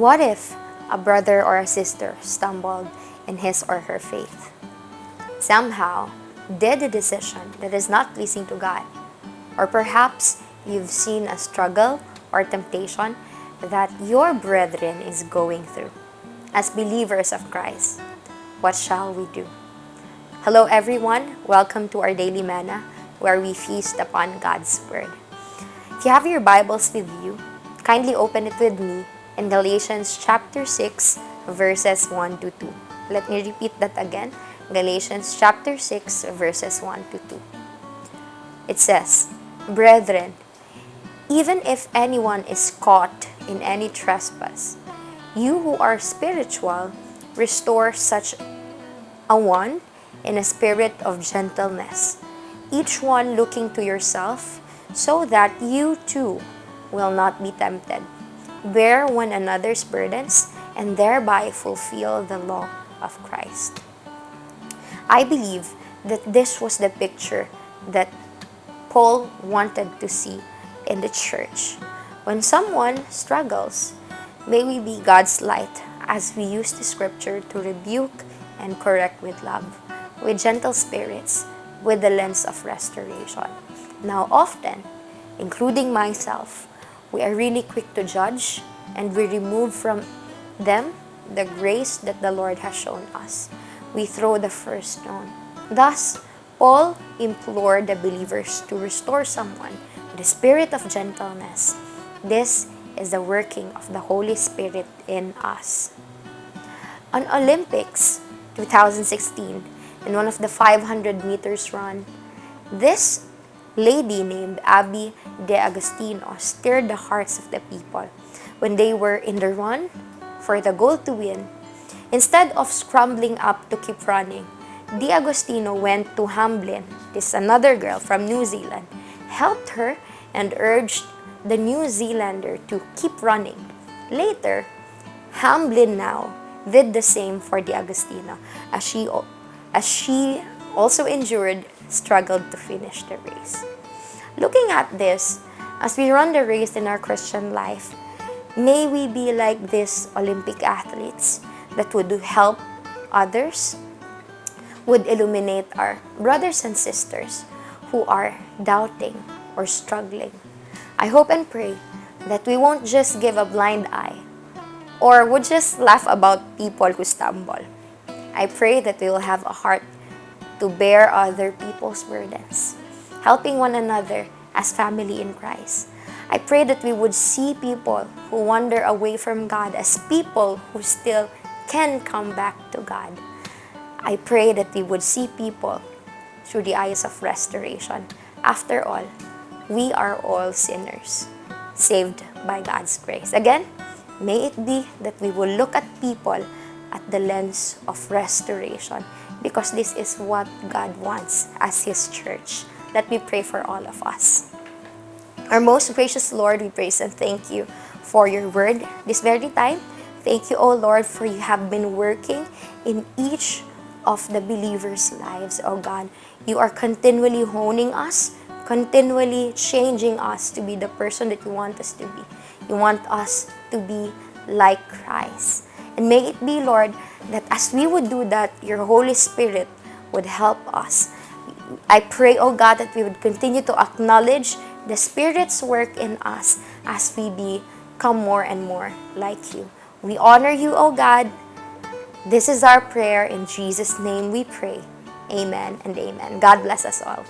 What if a brother or a sister stumbled in his or her faith? Somehow did a decision that is not pleasing to God. Or perhaps you've seen a struggle or temptation that your brethren is going through. As believers of Christ, what shall we do? Hello everyone, welcome to our daily manna where we feast upon God's Word. If you have your Bibles with you, kindly open it with me in Galatians chapter 6 verses 1 to 2. Let me repeat that again. Galatians chapter 6 verses 1 to 2. It says, "Brethren, even if anyone is caught in any trespass, you who are spiritual, restore such a one in a spirit of gentleness, each one looking to yourself, so that you too will not be tempted. Bear one another's burdens, and thereby fulfill the law of Christ." I believe that this was the picture that Paul wanted to see in the church. When someone struggles, may we be God's light as we use the scripture to rebuke and correct with love, with gentle spirits, with the lens of restoration. Now often, including myself, we are really quick to judge and we remove from them the grace that the Lord has shown us. We throw the first stone. Thus, Paul implored the believers to restore someone with a spirit of gentleness. This is the working of the Holy Spirit in us. On Olympics 2016, in one of the 500 meters run, this lady named Abby De Agostino stirred the hearts of the people. When they were in the run for the goal to win, instead of scrambling up to keep running, De Agostino went to Hamblin, this another girl from New Zealand, helped her and urged the New Zealander to keep running. Later, Hamblin now did the same for De Agostino as she also injured, struggled to finish the race. Looking at this, as we run the race in our Christian life, may we be like these Olympic athletes that would help others, would illuminate our brothers and sisters who are doubting or struggling. I hope and pray that we won't just give a blind eye or would just laugh about people who stumble. I pray that we will have a heart to bear other people's burdens, helping one another as family in Christ. I pray that we would see people who wander away from God as people who still can come back to God. I pray that we would see people through the eyes of restoration. After all, we are all sinners, saved by God's grace. Again, may it be that we will look at people at the lens of restoration, because this is what God wants as His church. Let me pray for all of us. Our most gracious Lord, we praise and thank you for your word this very time. Thank you, O Lord, for you have been working in each of the believers' lives, O God. You are continually honing us, continually changing us to be the person that you want us to be. You want us to be like Christ. And may it be, Lord, that as we would do that, your Holy Spirit would help us. I pray, O God, that we would continue to acknowledge the Spirit's work in us as we become more and more like you. We honor you, O God. This is our prayer. In Jesus' name we pray. Amen and amen. God bless us all.